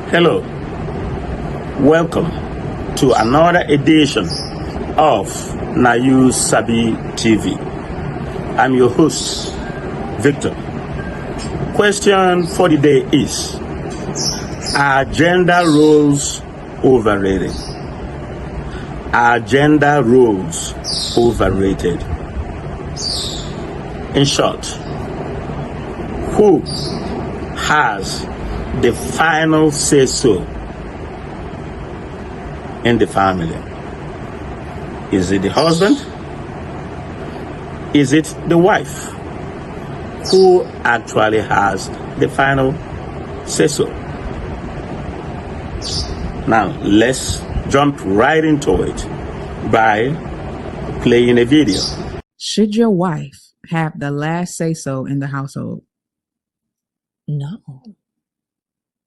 Hello, welcome to another edition of Nayu Sabi TV. I'm your host, Victor. Question for the day is, are gender roles overrated? Are gender roles overrated? In short, who has the final say-so in the family? Is it the husband? Is it the wife? Who actually has the final say-so? Now, let's jump right into it by playing a video. Should your wife have the last say-so in the household? No.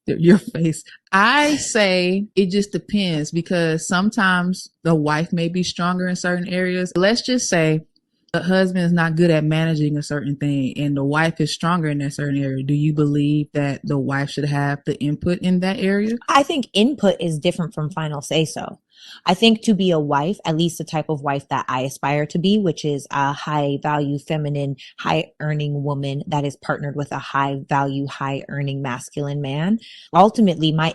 Your face. I say it just depends, because sometimes the wife may be stronger in certain areas. Let's just say the husband is not good at managing a certain thing and the wife is stronger in that certain area. Do you believe that the wife should have the input in that area? I think input is different from final say so. I think to be a wife, at least the type of wife that I aspire to be, which is a high value, feminine, high earning woman that is partnered with a high value, high earning masculine man. Ultimately, my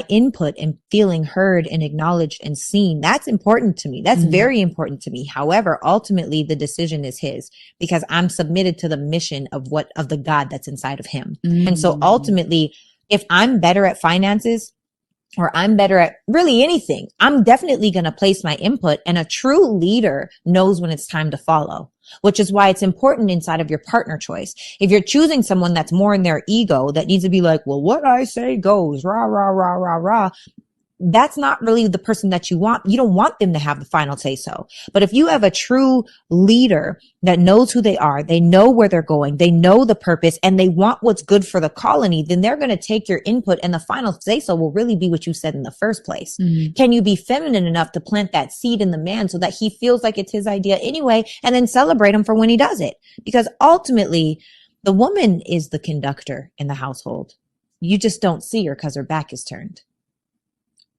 input and feeling heard and acknowledged and seen, that's important to me. That's very important to me. However, ultimately the decision is his, because I'm submitted to the mission of the God that's inside of him. And so ultimately, if I'm better at finances, or I'm better at really anything, I'm definitely going to place my input, and a true leader knows when it's time to follow, which is why it's important inside of your partner choice. If you're choosing someone that's more in their ego, that needs to be like, well, what I say goes, rah, rah, rah, rah, rah, that's not really the person that you want. You don't want them to have the final say so. But if you have a true leader that knows who they are, they know where they're going, they know the purpose, and they want what's good for the colony, then they're going to take your input, and the final say so will really be what you said in the first place. Can you be feminine enough to plant that seed in the man so that he feels like it's his idea anyway, and then celebrate him for when he does it? Because ultimately, the woman is the conductor in the household. You just don't see her because her back is turned.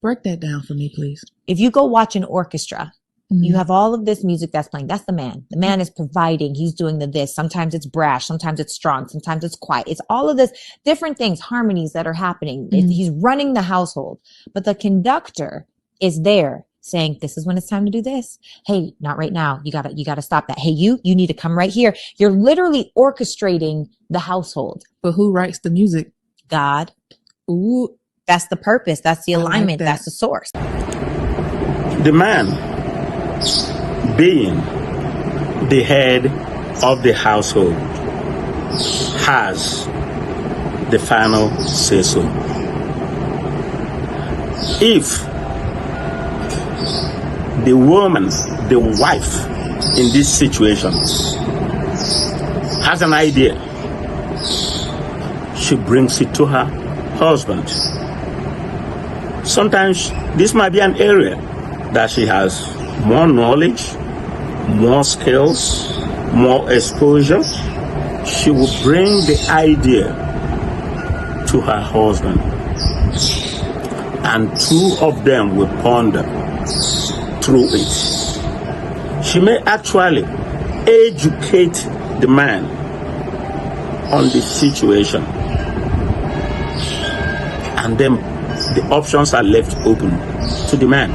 Break that down for me, please. If you go watch an orchestra, you have all of this music that's playing. That's the man. The man is providing. He's doing this. Sometimes it's brash. Sometimes it's strong. Sometimes it's quiet. It's all of this different things, harmonies that are happening. He's running the household. But the conductor is there saying, this is when it's time to do this. Hey, not right now. You gotta stop that. Hey, you need to come right here. You're literally orchestrating the household. But who writes the music? God. Ooh. That's the purpose. That's the alignment. Like that. That's the source. The man being the head of the household has the final say-so. If the woman, the wife in this situation, has an idea, she brings it to her husband. Sometimes this might be an area that she has more knowledge, more skills, more exposure. She will bring the idea to her husband, and two of them will ponder through it. She may actually educate the man on the situation, and then the options are left open to the man,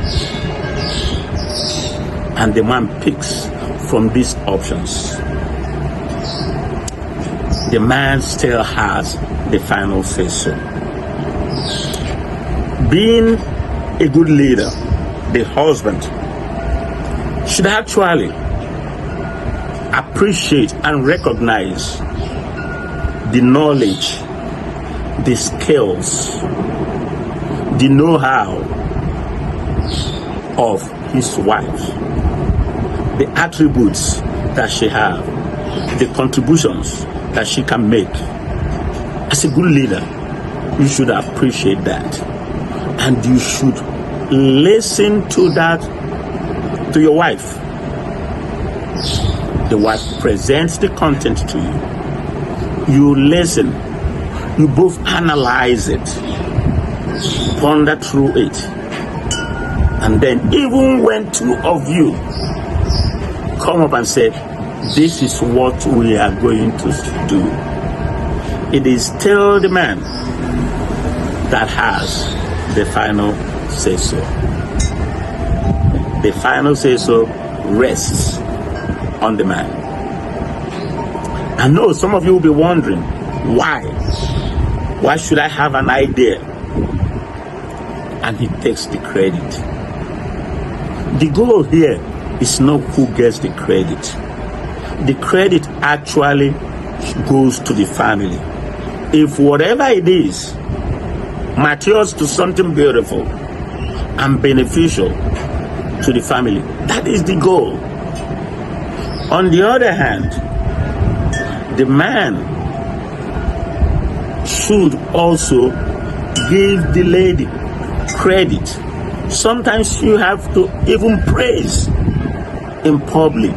and the man picks from these options. The man still has the final say so. Being a good leader, the husband should actually appreciate and recognize the knowledge, the skills, the know-how of his wife, the attributes that she has, the contributions that she can make. As a good leader, you should appreciate that, and you should listen to that, to your wife. The wife presents the content to you. You listen. You both analyze it. ponder through it. And then even when two of you come up and say, this is what we are going to do, it is still the man that has the final say-so. The final say-so rests on the man. I know some of you will be wondering, why? Why should I have an idea? And he takes the credit. The goal here is not who gets the credit. The credit actually goes to the family. If whatever it is matures to something beautiful and beneficial to the family, that is the goal. On the other hand, the man should also give the lady credit. Sometimes you have to even praise in public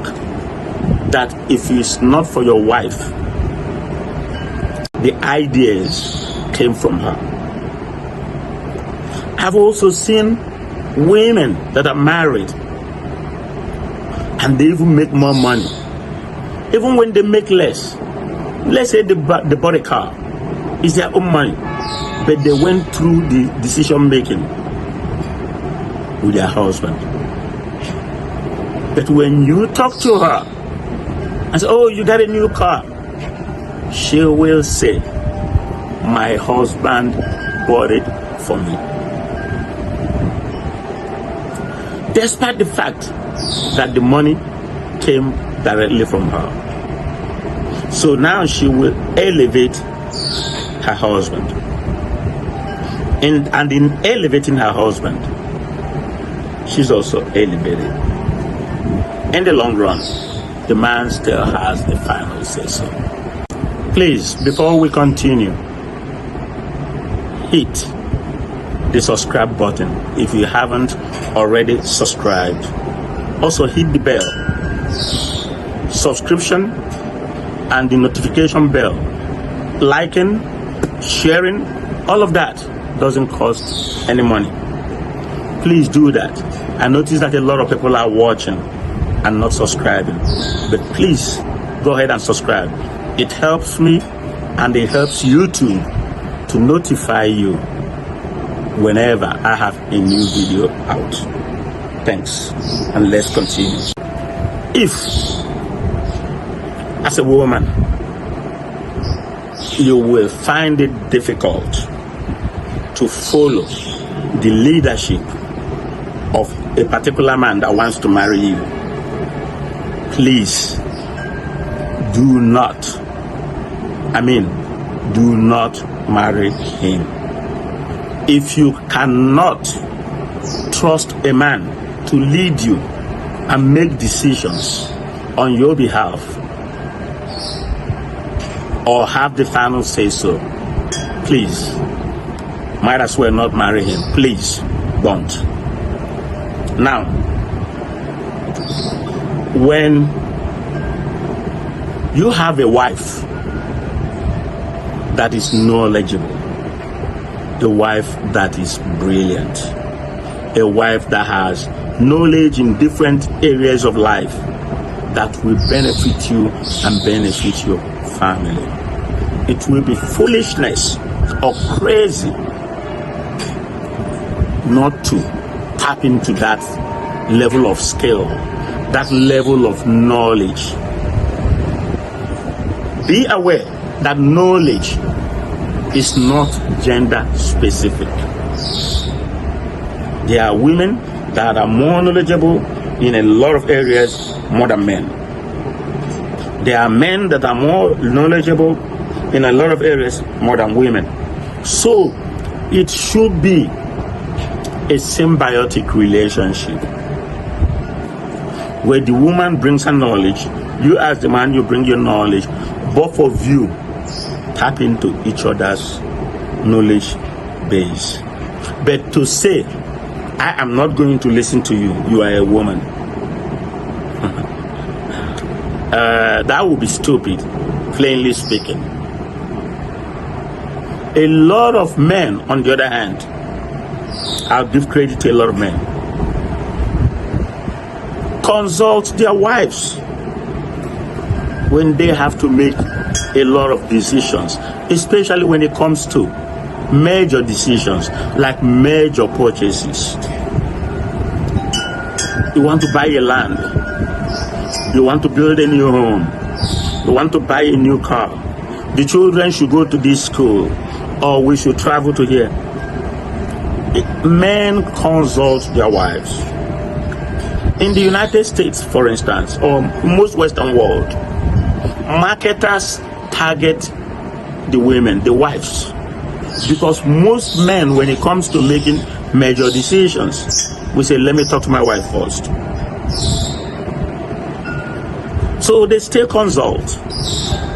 that if it's not for your wife, the ideas came from her. I've also seen women that are married and they even make more money. Even when they make less, let's say they bought a car, it's their own money, but they went through the decision making with their husband. But when you talk to her and say, oh, you got a new car, she will say, my husband bought it for me. Despite the fact that the money came directly from her. So now she will elevate her husband. And in elevating her husband, she's also elevated. In the long run, the man still has the final say-so. Please, before we continue, hit the subscribe button if you haven't already subscribed. Also hit the bell, subscription and the notification bell. Liking, sharing, all of that doesn't cost any money. Please do that. I notice that a lot of people are watching and not subscribing, but please go ahead and subscribe. It helps me and it helps YouTube to notify you whenever I have a new video out. Thanks, and let's continue. If, as a woman, you will find it difficult to follow the leadership of a particular man that wants to marry you, please do not marry him. If you cannot trust a man to lead you and make decisions on your behalf or have the final say so, please, might as well not marry him. Please don't. Now, when you have a wife that is knowledgeable, a wife that is brilliant, a wife that has knowledge in different areas of life that will benefit you and benefit your family, it will be foolishness or crazy not to tap into that level of skill, that level of knowledge. Be aware that knowledge is not gender specific. There are women that are more knowledgeable in a lot of areas more than men. There are men that are more knowledgeable in a lot of areas more than women. So it should be a symbiotic relationship where the woman brings her knowledge, you as the man, you bring your knowledge, both of you tap into each other's knowledge base. But to say, I am not going to listen to you, you are a woman, that would be stupid, plainly speaking. A lot of men, on the other hand, I'll give credit to a lot of men. Consult their wives when they have to make a lot of decisions, especially when it comes to major decisions like major purchases. You want to buy a land, you want to build a new home, you want to buy a new car, the children should go to this school, or we should travel to here. Men consult their wives. In the United States, for instance, or most Western world, marketers target the women, the wives, because most men, when it comes to making major decisions, we say, let me talk to my wife first. So they still consult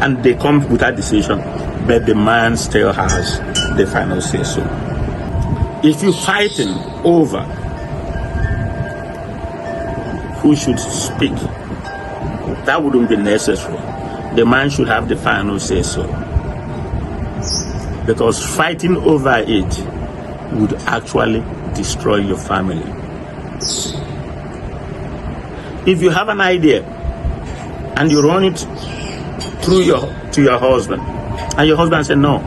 and they come with that decision, but the man still has the final say so. If you're fighting over who should speak, that wouldn't be necessary. The man should have the final say so. Because fighting over it would actually destroy your family. If you have an idea and you run it through to your husband, and your husband said, no,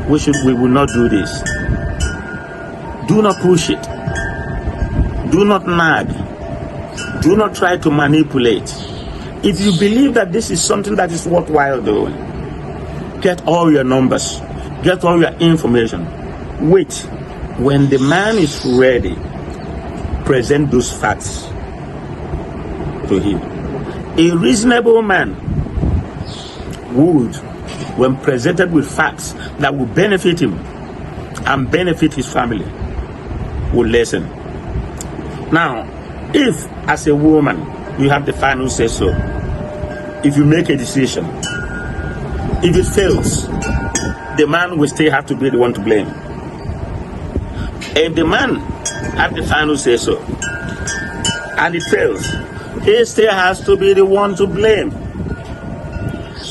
we will not do this. Do not push it. Do not nag. Do not try to manipulate. If you believe that this is something that is worthwhile doing, get all your numbers, get all your information. Wait. When the man is ready, present those facts to him. A reasonable man would, when presented with facts that will benefit him and benefit his family, will listen. Now, if as a woman you have the final say so, if you make a decision, if it fails, the man will still have to be the one to blame. If the man has the final say so and it fails, he still has to be the one to blame.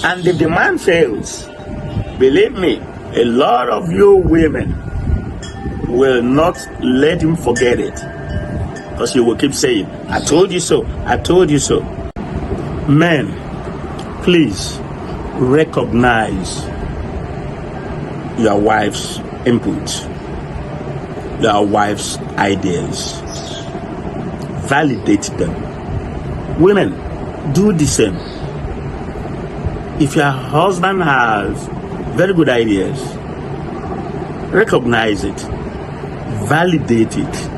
And if the man fails, believe me, a lot of you women will not let him forget it, because you will keep saying, I told you so, I told you so. Men, please recognize your wife's input, your wife's ideas. Validate them. Women, do the same. If your husband has very good ideas, recognize it, validate it.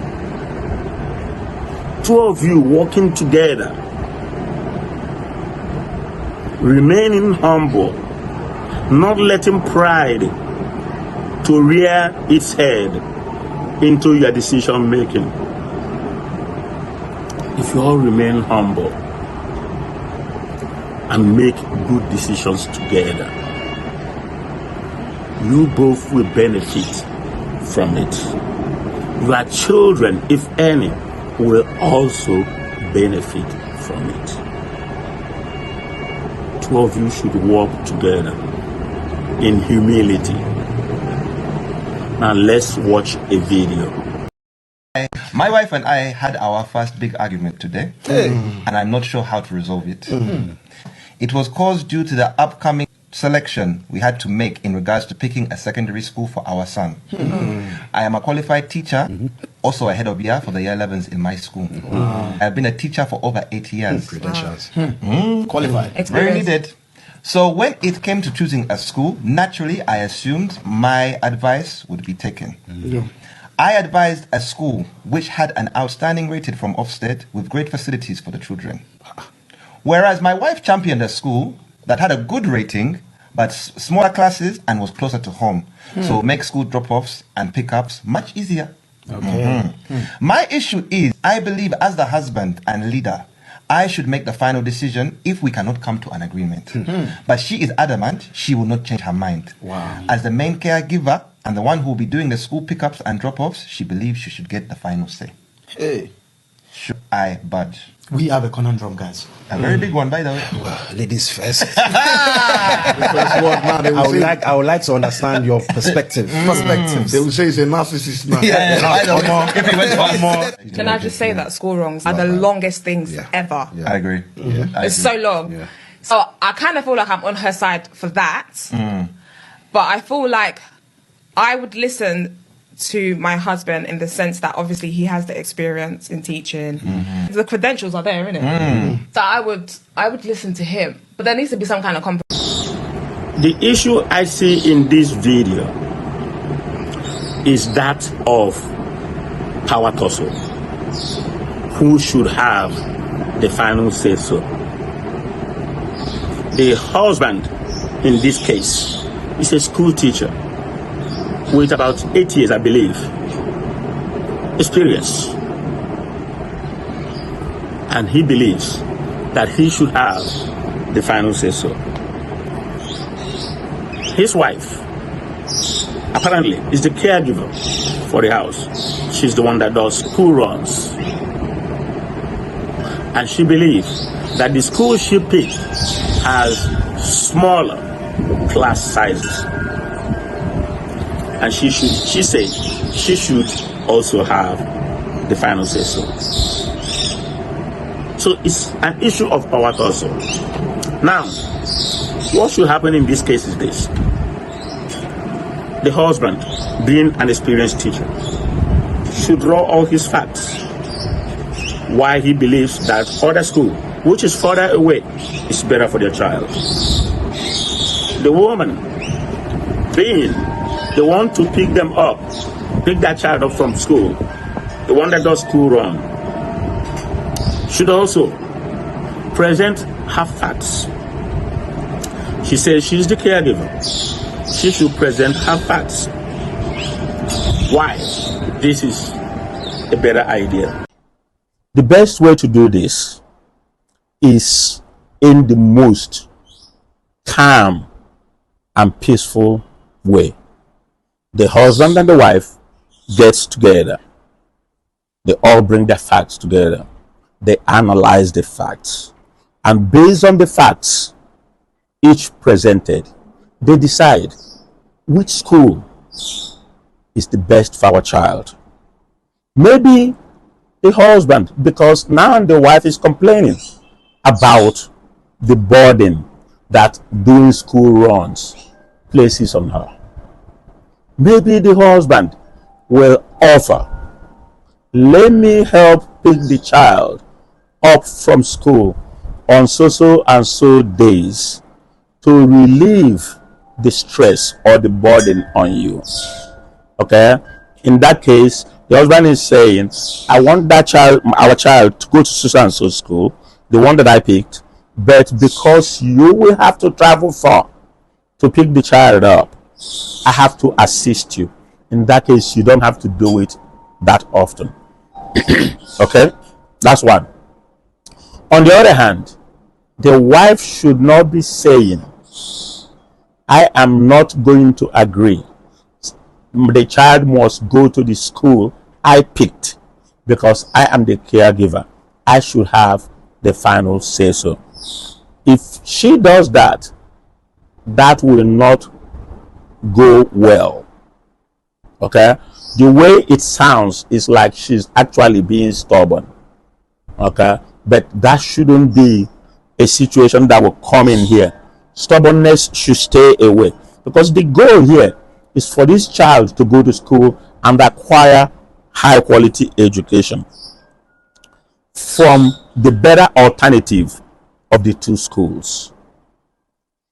Two of you working together, remaining humble, not letting pride to rear its head into your decision making. If you all remain humble and make good decisions together, you both will benefit from it. Your children, if any, will also benefit from it. Two of you should work together in humility. Now let's watch a video. My wife and I had our first big argument today, and I'm not sure how to resolve it. It was caused due to the upcoming selection we had to make in regards to picking a secondary school for our son. I am a qualified teacher, also a head of year for the year 11s in my school. I've been a teacher for over 8 years. Credentials. Qualified. Very needed. So when it came to choosing a school, naturally I assumed my advice would be taken. I advised a school which had an outstanding rating from Ofsted with great facilities for the children. Whereas my wife championed a school that had a good rating, but smaller classes and was closer to home. So make school drop-offs and pickups much easier. My issue is, I believe as the husband and leader, I should make the final decision if we cannot come to an agreement. But she is adamant she will not change her mind. As the main caregiver and the one who will be doing the school pickups and drop-offs, she believes she should get the final say. should I budge? We have a conundrum, guys. A very big one, by the way. Ladies first. I would like to understand your perspective. Perspectives. They will say it's a narcissist now. I don't know. If you went one more. Can I just say that school wrongs are the longest things ever? I agree. It's so long. Yeah. So I kind of feel like I'm on her side for that. But I feel like I would listen to my husband in the sense that obviously he has the experience in teaching. The credentials are there, isn't it? So I would listen to him. But there needs to be some kind of compromise. The issue I see in this video is that of power tussle. Who should have the final say so? The husband in this case is a school teacher with about 8 years, I believe, experience. And he believes that he should have the final say so. His wife, apparently, is the caregiver for the house. She's the one that does school runs. And she believes that the school she picked has smaller class sizes. And she said she should also have the final say so. So it's an issue of power tussle. Now, what should happen in this case is this. The husband, being an experienced teacher, should draw all his facts why he believes that other school, which is further away, is better for their child. The woman, being the one to pick them up, pick that child up from school, the one that does school run, should also present her facts. She says she's the caregiver. She should present her facts. Why this is a better idea. The best way to do this is in the most calm and peaceful way. The husband and the wife gets together. They all bring their facts together. They analyze the facts. And based on the facts, each presented, they decide which school is the best for our child. Maybe the husband, because now the wife is complaining about the burden that doing school runs places on her. Maybe the husband will offer, let me help pick the child up from school on so and so days to relieve the stress or the burden on you. Okay? In that case, the husband is saying, I want that child, our child, to go to so and so school, the one that I picked, but because you will have to travel far to pick the child up, I have to assist you. In that case, you don't have to do it that often. Okay? That's one. On the other hand, the wife should not be saying, I am not going to agree. The child must go to the school I picked because I am the caregiver. I should have the final say so. If she does that, that will not go well. Okay? The way it sounds is like she's actually being stubborn. Okay? But that shouldn't be a situation that will come in here. Stubbornness should stay away. Because the goal here is for this child to go to school and acquire high quality education from the better alternative of the two schools.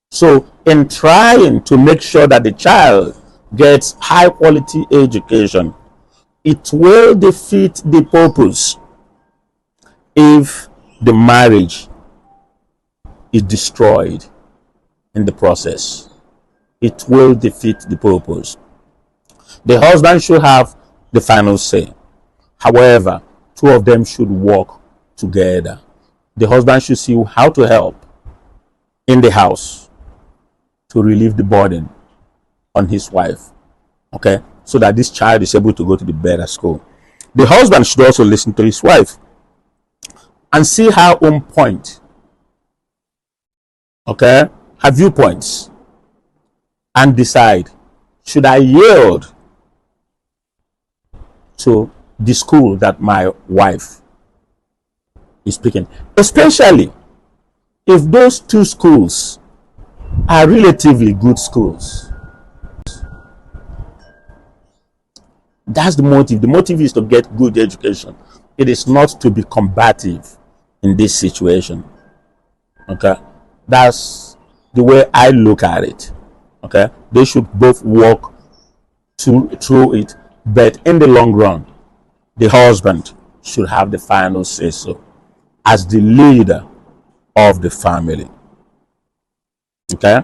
So in trying to make sure that the child gets high quality education, it will defeat the purpose if the marriage is destroyed in the process. It will defeat the purpose. The husband should have the final say. However, two of them should work together. The husband should see how to help in the house to relieve the burden on his wife. Okay? So that this child is able to go to the better school. The husband should also listen to his wife and see her own point, okay, her viewpoints, and decide, should I yield to the school that my wife is picking, especially if those two schools are relatively good schools. That's the motive. The motive is to get good education. It is not to be combative in this situation. Okay, that's the way I look at it. Okay, they should both work through it, but in the long run, the husband should have the final say so as the leader of the family. Okay,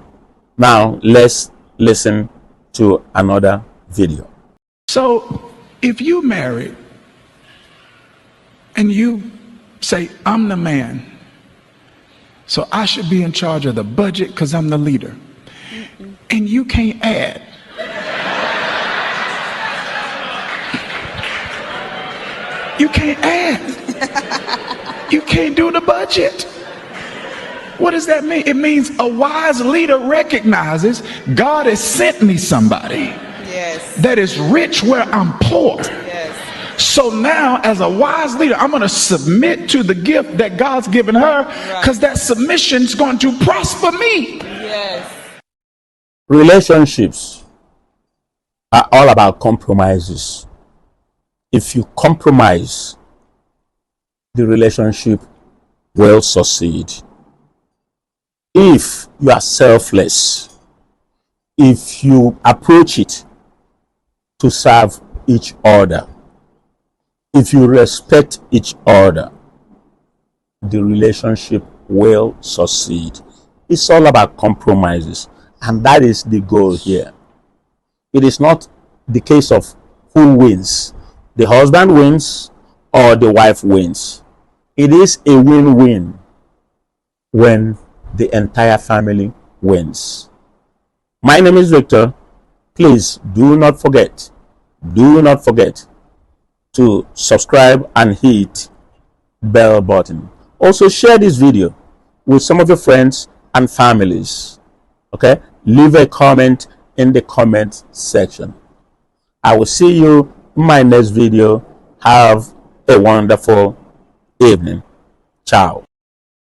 now let's listen to another video. So if you married and you say, I'm the man, so I should be in charge of the budget because I'm the leader, and you can't add. You can't add. You can't do the budget. What does that mean? It means a wise leader recognizes God has sent me somebody that is rich where I'm poor. So now, as a wise leader, I'm going to submit to the gift that God's given her, because that submission is going to prosper me. Relationships are all about compromises. If you compromise, the relationship will succeed. If you are selfless, if you approach it to serve each other, if you respect each other, the relationship will succeed. It's all about compromises, and that is the goal here. It is not the case of who wins. The husband wins or the wife wins. It is a win-win when the entire family wins. My name is Victor. Please do not forget to subscribe and hit bell button. Also share this video with some of your friends and families. Okay, leave a comment in the comment section. I will see you in my next video. Have a wonderful evening. Ciao.